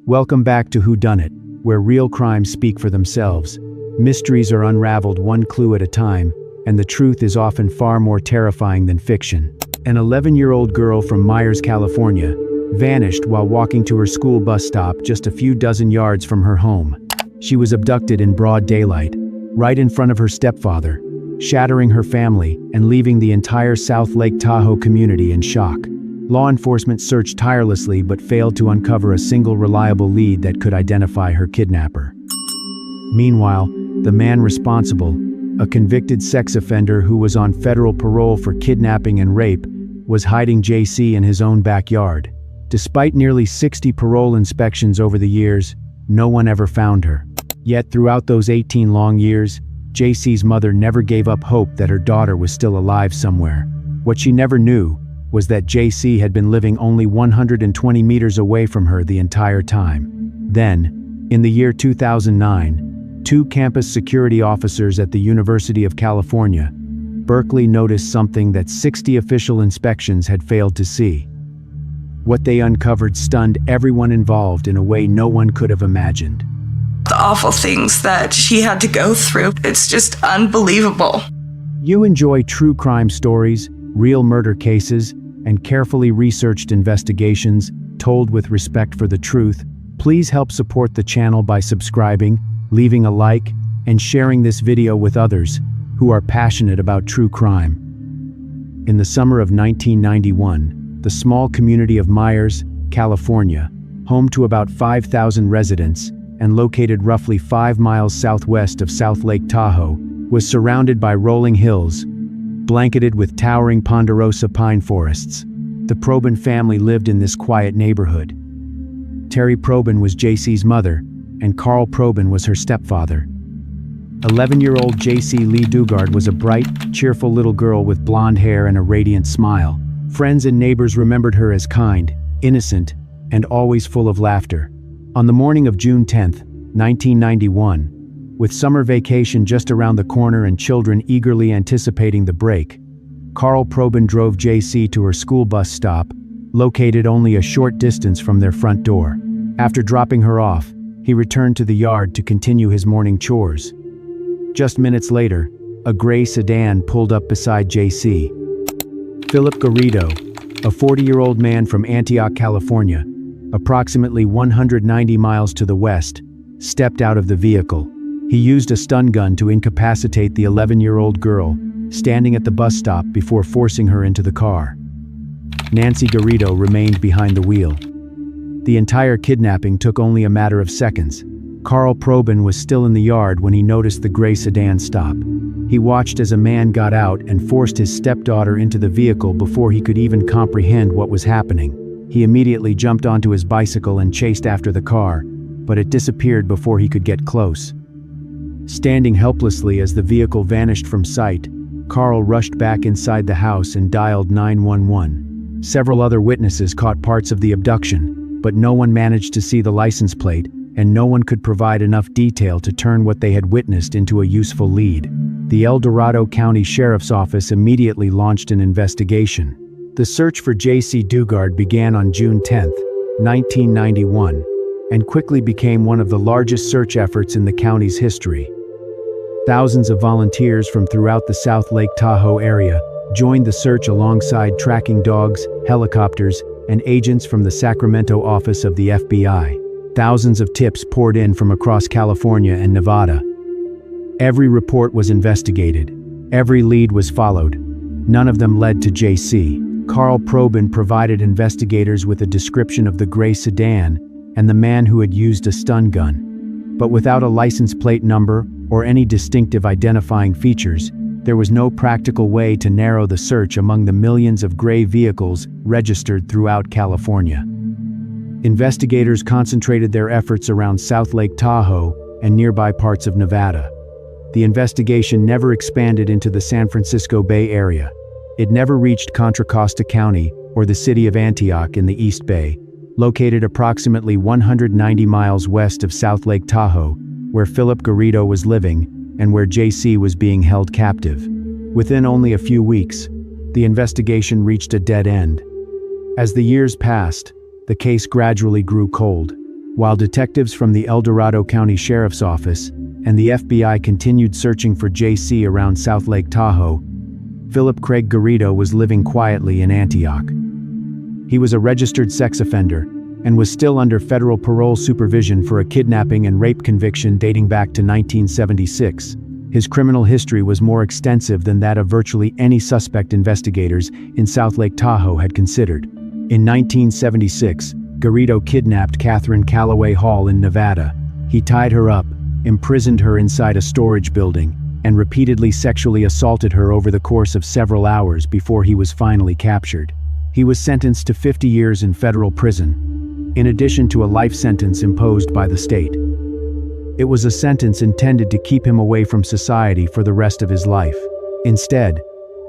Welcome back to Whodunit, where real crimes speak for themselves. Mysteries are unraveled one clue at a time, and the truth is often far more terrifying than fiction. An 11-year-old girl from Meyers, California, vanished while walking to her school bus stop just a few dozen yards from her home. She was abducted in broad daylight, right in front of her stepfather, shattering her family and leaving the entire South Lake Tahoe community in shock. Law enforcement searched tirelessly but failed to uncover a single reliable lead that could identify her kidnapper. Meanwhile, the man responsible, a convicted sex offender who was on federal parole for kidnapping and rape, was hiding Jaycee in his own backyard. Despite nearly 60 parole inspections over the years, no one ever found her. Yet throughout those 18 long years, Jaycee's mother never gave up hope that her daughter was still alive somewhere. What she never knew was that Jaycee had been living only 120 meters away from her the entire time. Then, in the year 2009, two campus security officers at the University of California, Berkeley, noticed something that 60 official inspections had failed to see. What they uncovered stunned everyone involved in a way no one could have imagined. The awful things that she had to go through, it's just unbelievable. You enjoy true crime stories, real murder cases, and carefully researched investigations told with respect for the truth. Please help support the channel by subscribing, leaving a like, and sharing this video with others who are passionate about true crime. In the summer of 1991, the small community of Meyers, California, home to about 5,000 residents and located roughly 5 miles southwest of South Lake Tahoe, was surrounded by rolling hills, blanketed with towering ponderosa pine forests. The Probyn family lived in this quiet neighborhood. Terry Probyn was Jaycee's mother, and Carl Probyn was her stepfather. 11-year-old Jaycee Lee Dugard was a bright, cheerful little girl with blonde hair and a radiant smile. Friends and neighbors remembered her as kind, innocent, and always full of laughter. On the morning of June 10, 1991, with summer vacation just around the corner and children eagerly anticipating the break, Carl Probyn drove Jaycee to her school bus stop, located only a short distance from their front door. After dropping her off, he returned to the yard to continue his morning chores. Just minutes later, a gray sedan pulled up beside Jaycee. Phillip Garrido, a 40-year-old man from Antioch, California, approximately 190 miles to the west, stepped out of the vehicle. He used a stun gun to incapacitate the 11-year-old girl, standing at the bus stop before forcing her into the car. Nancy Garrido remained behind the wheel. The entire kidnapping took only a matter of seconds. Carl Probyn was still in the yard when he noticed the gray sedan stop. He watched as a man got out and forced his stepdaughter into the vehicle before he could even comprehend what was happening. He immediately jumped onto his bicycle and chased after the car, but it disappeared before he could get close. Standing helplessly as the vehicle vanished from sight, Carl rushed back inside the house and dialed 911. Several other witnesses caught parts of the abduction, but no one managed to see the license plate, and no one could provide enough detail to turn what they had witnessed into a useful lead. The El Dorado County Sheriff's Office immediately launched an investigation. The search for Jaycee Dugard began on June 10, 1991, and quickly became one of the largest search efforts in the county's history. Thousands of volunteers from throughout the South Lake Tahoe area joined the search alongside tracking dogs, helicopters, and agents from the Sacramento office of the FBI. Thousands of tips poured in from across California and Nevada. Every report was investigated. Every lead was followed. None of them led to Jaycee. Carl Probyn provided investigators with a description of the gray sedan and the man who had used a stun gun. But without a license plate number or any distinctive identifying features, there was no practical way to narrow the search among the millions of gray vehicles registered throughout California. Investigators concentrated their efforts around South Lake Tahoe and nearby parts of Nevada. The investigation never expanded into the San Francisco Bay Area. It never reached Contra Costa County or the city of Antioch in the East Bay, located approximately 190 miles west of South Lake Tahoe, where Phillip Garrido was living and where Jaycee was being held captive. Within only a few weeks, the investigation reached a dead end. As the years passed, the case gradually grew cold. While detectives from the El Dorado County Sheriff's Office and the FBI continued searching for Jaycee around South Lake Tahoe, Phillip Craig Garrido was living quietly in Antioch. He was a registered sex offender and was still under federal parole supervision for a kidnapping and rape conviction dating back to 1976. His criminal history was more extensive than that of virtually any suspect investigators in South Lake Tahoe had considered. In 1976, Garrido kidnapped Catherine Calloway Hall in Nevada. He tied her up, imprisoned her inside a storage building, and repeatedly sexually assaulted her over the course of several hours before he was finally captured. He was sentenced to 50 years in federal prison, in addition to a life sentence imposed by the state. It was a sentence intended to keep him away from society for the rest of his life. Instead,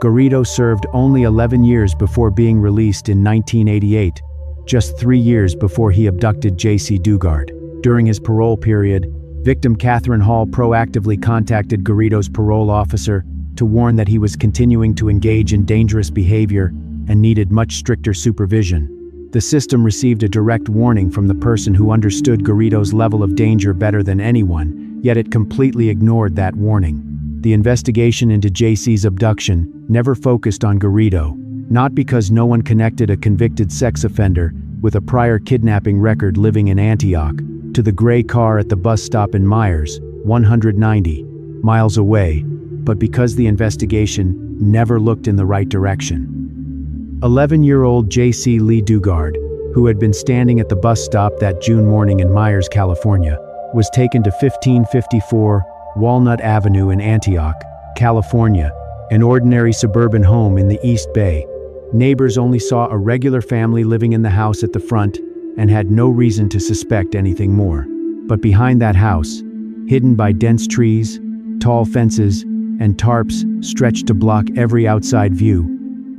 Garrido served only 11 years before being released in 1988, just 3 years before he abducted Jaycee Dugard. During his parole period, victim Catherine Hall proactively contacted Garrido's parole officer to warn that he was continuing to engage in dangerous behavior and needed much stricter supervision. The system received a direct warning from the person who understood Garrido's level of danger better than anyone, yet it completely ignored that warning. The investigation into Jaycee's abduction never focused on Garrido, not because no one connected a convicted sex offender with a prior kidnapping record living in Antioch to the gray car at the bus stop in Meyers, 190 miles away, but because the investigation never looked in the right direction. 11-year-old Jaycee Lee Dugard, who had been standing at the bus stop that June morning in Meyers, California, was taken to 1554 Whodunit Avenue in Antioch, California, an ordinary suburban home in the East Bay. Neighbors only saw a regular family living in the house at the front and had no reason to suspect anything more. But behind that house, hidden by dense trees, tall fences, and tarps stretched to block every outside view,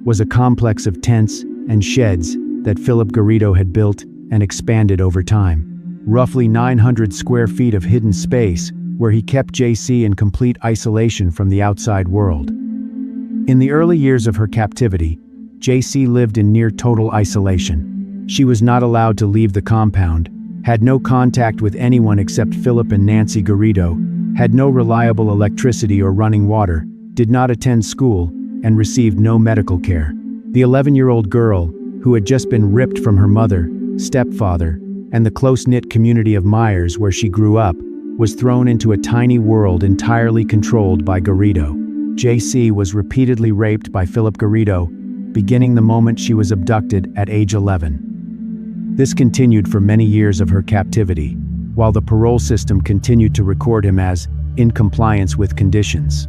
was a complex of tents and sheds that Phillip Garrido had built and expanded over time. Roughly 900 square feet of hidden space where he kept Jaycee in complete isolation from the outside world. In the early years of her captivity, Jaycee lived in near total isolation. She was not allowed to leave the compound, had no contact with anyone except Phillip and Nancy Garrido, had no reliable electricity or running water, did not attend school, and received no medical care. The 11-year-old girl, who had just been ripped from her mother, stepfather, and the close-knit community of Meyers where she grew up, was thrown into a tiny world entirely controlled by Garrido. Jaycee was repeatedly raped by Phillip Garrido, beginning the moment she was abducted at age 11. This continued for many years of her captivity, while the parole system continued to record him as in compliance with conditions.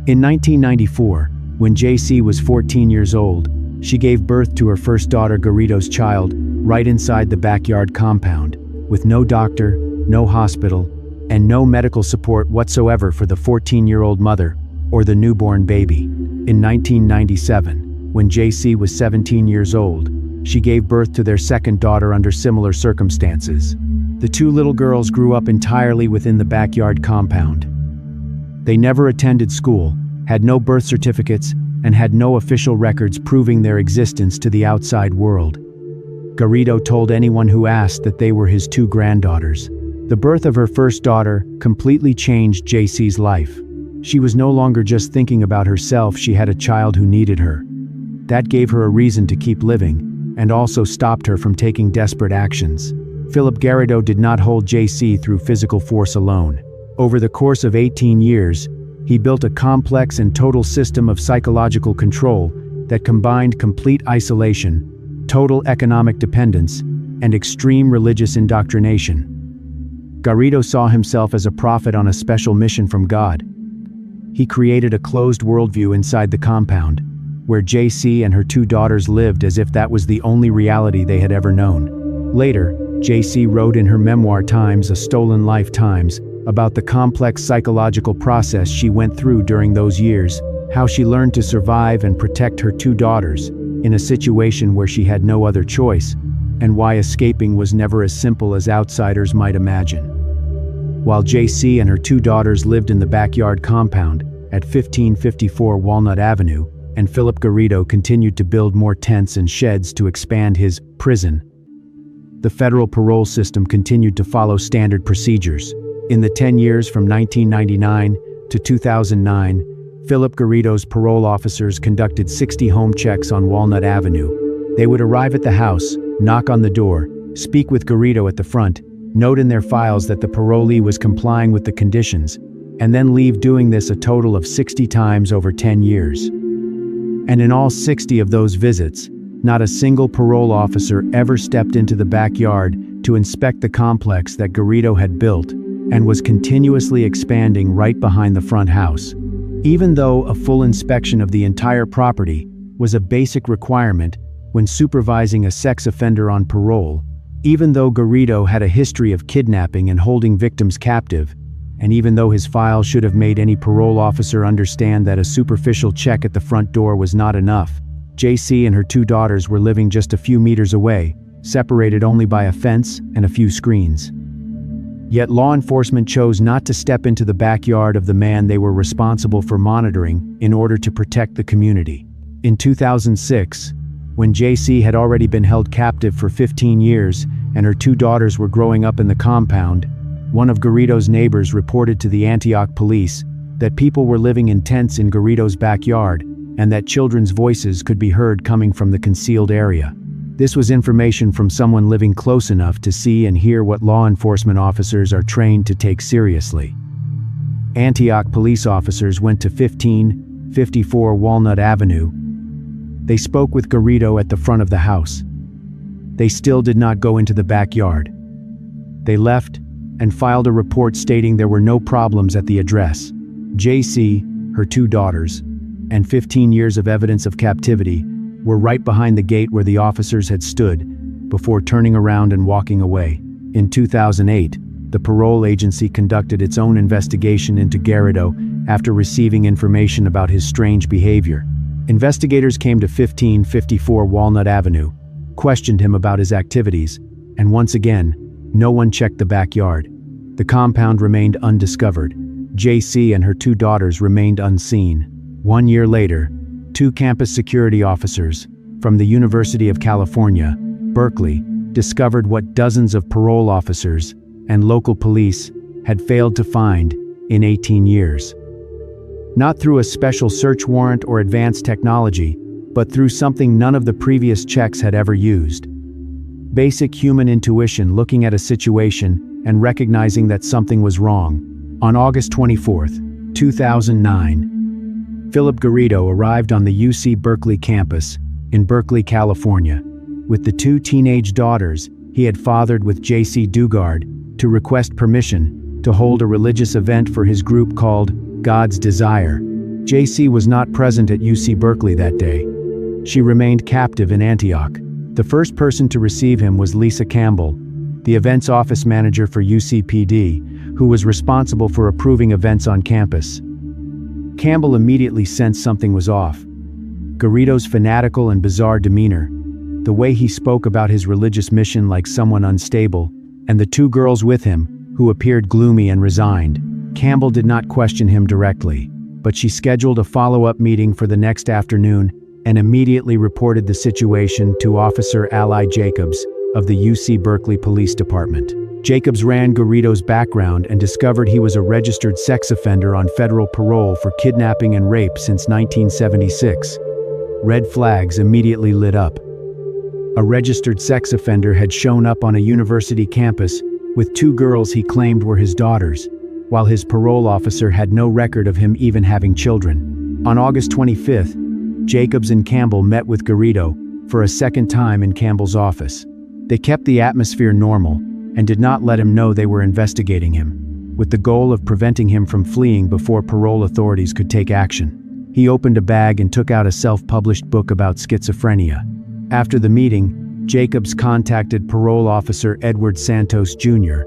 In 1994, when Jaycee was 14 years old, she gave birth to her first daughter, Garrido's child, right inside the backyard compound, with no doctor, no hospital, and no medical support whatsoever for the 14-year-old mother or the newborn baby. In 1997, when Jaycee was 17 years old, she gave birth to their second daughter under similar circumstances. The two little girls grew up entirely within the backyard compound. They never attended school, had no birth certificates, and had no official records proving their existence to the outside world. Garrido told anyone who asked that they were his two granddaughters. The birth of her first daughter completely changed Jaycee's life. She was no longer just thinking about herself, she had a child who needed her. That gave her a reason to keep living, and also stopped her from taking desperate actions. Phillip Garrido did not hold Jaycee through physical force alone. Over the course of 18 years, he built a complex and total system of psychological control that combined complete isolation, total economic dependence, and extreme religious indoctrination. Garrido saw himself as a prophet on a special mission from God. He created a closed worldview inside the compound, where Jaycee and her two daughters lived as if that was the only reality they had ever known. Later, Jaycee wrote in her memoir Times, A Stolen Life Times, about the complex psychological process she went through during those years, how she learned to survive and protect her two daughters in a situation where she had no other choice, and why escaping was never as simple as outsiders might imagine. While Jaycee and her two daughters lived in the backyard compound at 1554 Whodunit Avenue, and Phillip Garrido continued to build more tents and sheds to expand his prison, the federal parole system continued to follow standard procedures. In the 10 years from 1999 to 2009, Phillip Garrido's parole officers conducted 60 home checks on Walnut Avenue. They would arrive at the house, knock on the door, speak with Garrido at the front, note in their files that the parolee was complying with the conditions, and then leave, doing this a total of 60 times over 10 years. And in all 60 of those visits, not a single parole officer ever stepped into the backyard to inspect the complex that Garrido had built and was continuously expanding right behind the front house. Even though a full inspection of the entire property was a basic requirement when supervising a sex offender on parole, even though Garrido had a history of kidnapping and holding victims captive, and even though his file should have made any parole officer understand that a superficial check at the front door was not enough, Jaycee and her 2 daughters were living just a few meters away, separated only by a fence and a few screens. Yet law enforcement chose not to step into the backyard of the man they were responsible for monitoring in order to protect the community. In 2006, when Jaycee had already been held captive for 15 years and her 2 daughters were growing up in the compound, one of Garrido's neighbors reported to the Antioch police that people were living in tents in Garrido's backyard and that children's voices could be heard coming from the concealed area. This was information from someone living close enough to see and hear what law enforcement officers are trained to take seriously. Antioch police officers went to 1554 Walnut Avenue. They spoke with Garrido at the front of the house. They still did not go into the backyard. They left and filed a report stating there were no problems at the address. Jaycee, her 2 daughters, and 15 years of evidence of captivity were right behind the gate where the officers had stood before turning around and walking away. In 2008, the parole agency conducted its own investigation into Garrido after receiving information about his strange behavior. Investigators came to 1554 Walnut Avenue, questioned him about his activities, and once again, no one checked the backyard. The compound remained undiscovered. Jaycee and her 2 daughters remained unseen. 1 year later, 2 campus security officers from the University of California, Berkeley, discovered what dozens of parole officers and local police had failed to find in 18 years. Not through a special search warrant or advanced technology, but through something none of the previous checks had ever used. Basic human intuition, looking at a situation and recognizing that something was wrong. On August 24, 2009, Phillip Garrido arrived on the UC Berkeley campus in Berkeley, California, with the 2 teenage daughters he had fathered with Jaycee Dugard to request permission to hold a religious event for his group called God's Desire. Jaycee was not present at UC Berkeley that day. She remained captive in Antioch. The first person to receive him was Lisa Campbell, the events office manager for UCPD, who was responsible for approving events on campus. Campbell immediately sensed something was off. Garrido's fanatical and bizarre demeanor, the way he spoke about his religious mission like someone unstable, and the 2 girls with him, who appeared gloomy and resigned. Campbell did not question him directly, but she scheduled a follow-up meeting for the next afternoon and immediately reported the situation to Officer Ally Jacobs of the UC Berkeley Police Department. Jacobs ran Garrido's background and discovered he was a registered sex offender on federal parole for kidnapping and rape since 1976. Red flags immediately lit up. A registered sex offender had shown up on a university campus with 2 girls he claimed were his daughters, while his parole officer had no record of him even having children. On August 25th, Jacobs and Campbell met with Garrido for a second time in Campbell's office. They kept the atmosphere normal and did not let him know they were investigating him, with the goal of preventing him from fleeing before parole authorities could take action. He opened a bag and took out a self-published book about schizophrenia. After the meeting, Jacobs contacted parole officer Edward Santos Jr.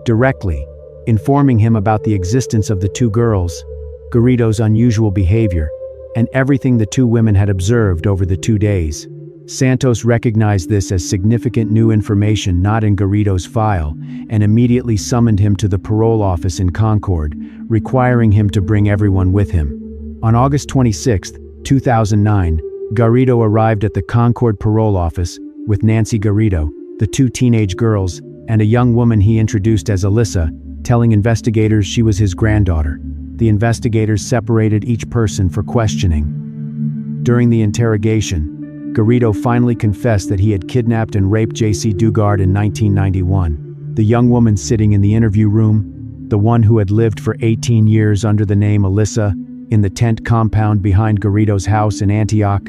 directly, informing him about the existence of the 2 girls, Garrido's unusual behavior, and everything the 2 women had observed over the 2 days. Santos recognized this as significant new information not in Garrido's file and immediately summoned him to the parole office in Concord, requiring him to bring everyone with him. On August 26, 2009, Garrido arrived at the Concord parole office with Nancy Garrido, the 2 teenage girls, and a young woman he introduced as Alyssa, telling investigators she was his granddaughter. The investigators separated each person for questioning. During the interrogation, Garrido finally confessed that he had kidnapped and raped Jaycee Dugard in 1991. The young woman sitting in the interview room, the one who had lived for 18 years under the name Alyssa in the tent compound behind Garrido's house in Antioch,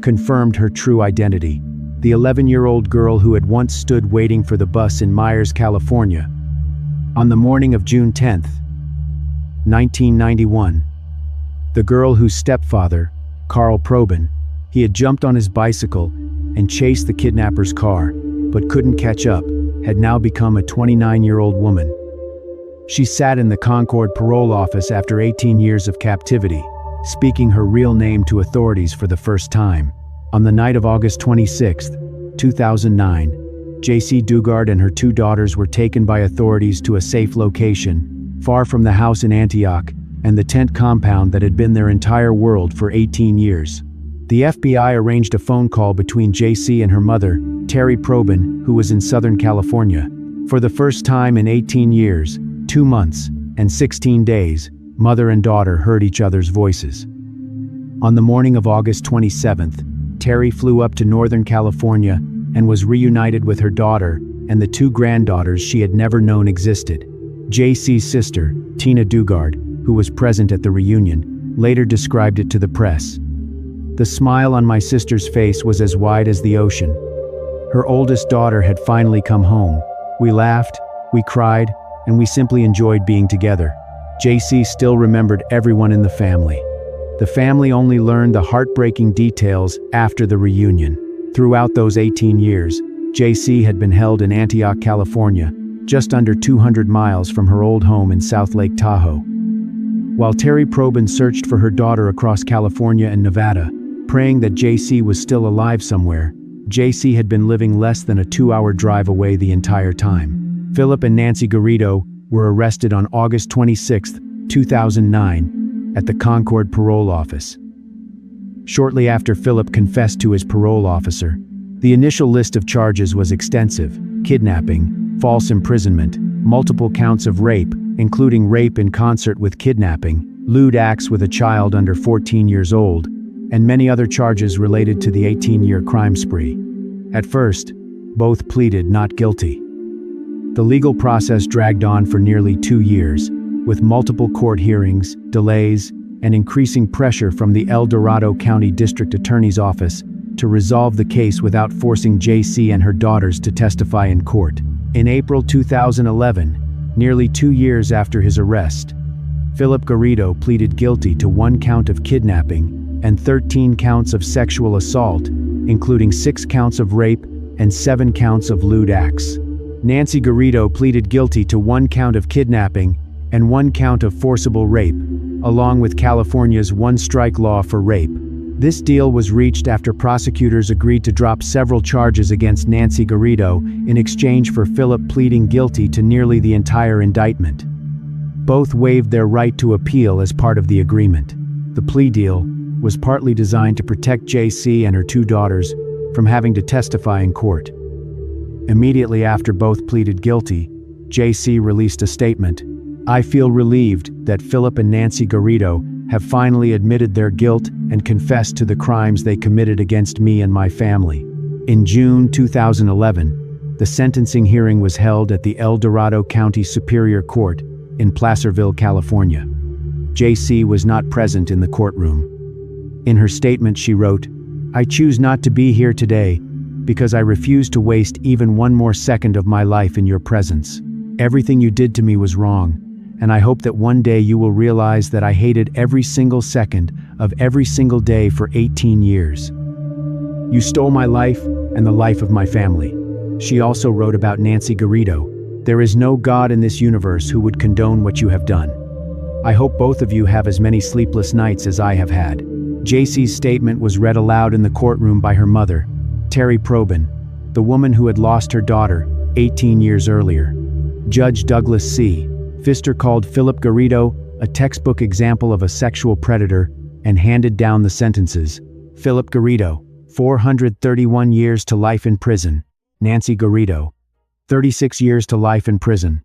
confirmed her true identity. The 11-year-old girl who had once stood waiting for the bus in Meyers, California. On the morning of June 10, 1991, the girl whose stepfather, Carl Probin, he had jumped on his bicycle and chased the kidnapper's car, but couldn't catch up, had now become a 29-year-old woman. She sat in the Concord parole office after 18 years of captivity, speaking her real name to authorities for the first time. On the night of August 26, 2009, Jaycee Dugard and her 2 daughters were taken by authorities to a safe location, far from the house in Antioch and the tent compound that had been their entire world for 18 years. The FBI arranged a phone call between Jaycee and her mother, Terry Probin, who was in Southern California. For the first time in 18 years, 2 months, and 16 days, mother and daughter heard each other's voices. On the morning of August 27th, Terry flew up to Northern California and was reunited with her daughter and the 2 granddaughters she had never known existed. Jaycee's sister, Tina Dugard, who was present at the reunion, later described it to the press. The smile on my sister's face was as wide as the ocean. Her oldest daughter had finally come home. We laughed, we cried, and we simply enjoyed being together. Jaycee still remembered everyone in the family. The family only learned the heartbreaking details after the reunion. Throughout those 18 years, Jaycee had been held in Antioch, California, just under 200 miles from her old home in South Lake Tahoe. While Terry Probin searched for her daughter across California and Nevada, praying that Jaycee was still alive somewhere, Jaycee had been living less than a 2-hour drive away the entire time. Phillip and Nancy Garrido were arrested on August 26, 2009, at the Concord parole office. Shortly after Phillip confessed to his parole officer, the initial list of charges was extensive: kidnapping, false imprisonment, multiple counts of rape, including rape in concert with kidnapping, lewd acts with a child under 14 years old, and many other charges related to the 18-year crime spree. At first, both pleaded not guilty. The legal process dragged on for nearly 2 years, with multiple court hearings, delays, and increasing pressure from the El Dorado County District Attorney's Office to resolve the case without forcing Jaycee and her daughters to testify in court. In April 2011, nearly 2 years after his arrest, Phillip Garrido pleaded guilty to 1 count of kidnapping and 13 counts of sexual assault, including 6 counts of rape and 7 counts of lewd acts. Nancy Garrido pleaded guilty to 1 count of kidnapping and 1 count of forcible rape, along with California's 1-strike law for rape. This deal was reached after prosecutors agreed to drop several charges against Nancy Garrido in exchange for Phillip pleading guilty to nearly the entire indictment. Both waived their right to appeal as part of the agreement. The plea deal was partly designed to protect Jaycee and her 2 daughters from having to testify in court. Immediately after both pleaded guilty, Jaycee released a statement: "I feel relieved that Phillip and Nancy Garrido have finally admitted their guilt and confessed to the crimes they committed against me and my family." In June 2011, the sentencing hearing was held at the El Dorado County Superior Court in Placerville, California. Jaycee was not present in the courtroom. In her statement, she wrote, "I choose not to be here today because I refuse to waste even 1 more second of my life in your presence. Everything you did to me was wrong, and I hope that one day you will realize that I hated every single second of every single day for 18 years. You stole my life and the life of my family." She also wrote about Nancy Garrido, "There is no God in this universe who would condone what you have done. I hope both of you have as many sleepless nights as I have had." Jaycee's statement was read aloud in the courtroom by her mother, Terry Probin, the woman who had lost her daughter 18 years earlier. Judge Douglas C. Pfister called Phillip Garrido a textbook example of a sexual predator and handed down the sentences. Phillip Garrido, 431 years to life in prison. Nancy Garrido, 36 years to life in prison.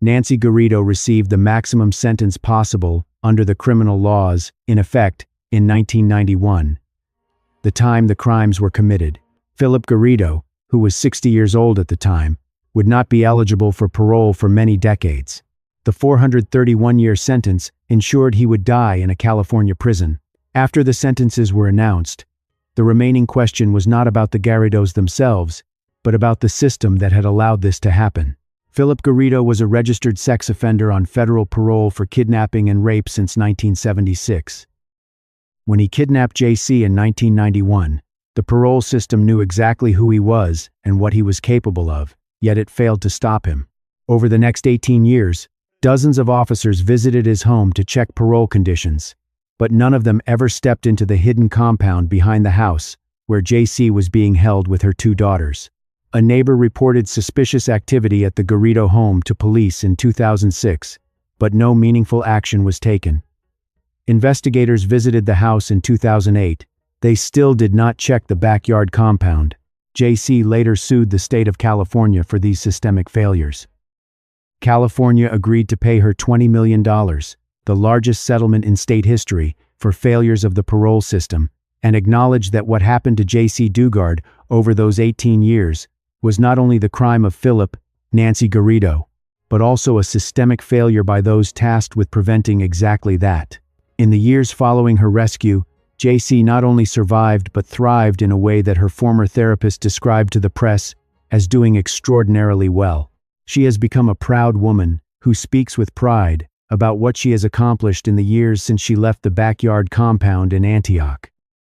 Nancy Garrido received the maximum sentence possible under the criminal laws in effect in 1991, the time the crimes were committed. Phillip Garrido, who was 60 years old at the time, would not be eligible for parole for many decades. The 431-year sentence ensured he would die in a California prison. After the sentences were announced, the remaining question was not about the Garridos themselves, but about the system that had allowed this to happen. Phillip Garrido was a registered sex offender on federal parole for kidnapping and rape since 1976. When he kidnapped Jaycee in 1991, the parole system knew exactly who he was and what he was capable of, yet it failed to stop him. Over the next 18 years, dozens of officers visited his home to check parole conditions, but none of them ever stepped into the hidden compound behind the house where Jaycee was being held with her 2 daughters. A neighbor reported suspicious activity at the Garrido home to police in 2006, but no meaningful action was taken. Investigators visited the house in 2008. They still did not check the backyard compound. Jaycee later sued the state of California for these systemic failures. California agreed to pay her $20 million, the largest settlement in state history, for failures of the parole system, and acknowledged that what happened to Jaycee Dugard over those 18 years was not only the crime of Phillip, Nancy Garrido, but also a systemic failure by those tasked with preventing exactly that. In the years following her rescue, Jaycee not only survived but thrived in a way that her former therapist described to the press as doing extraordinarily well. She has become a proud woman who speaks with pride about what she has accomplished in the years since she left the backyard compound in Antioch.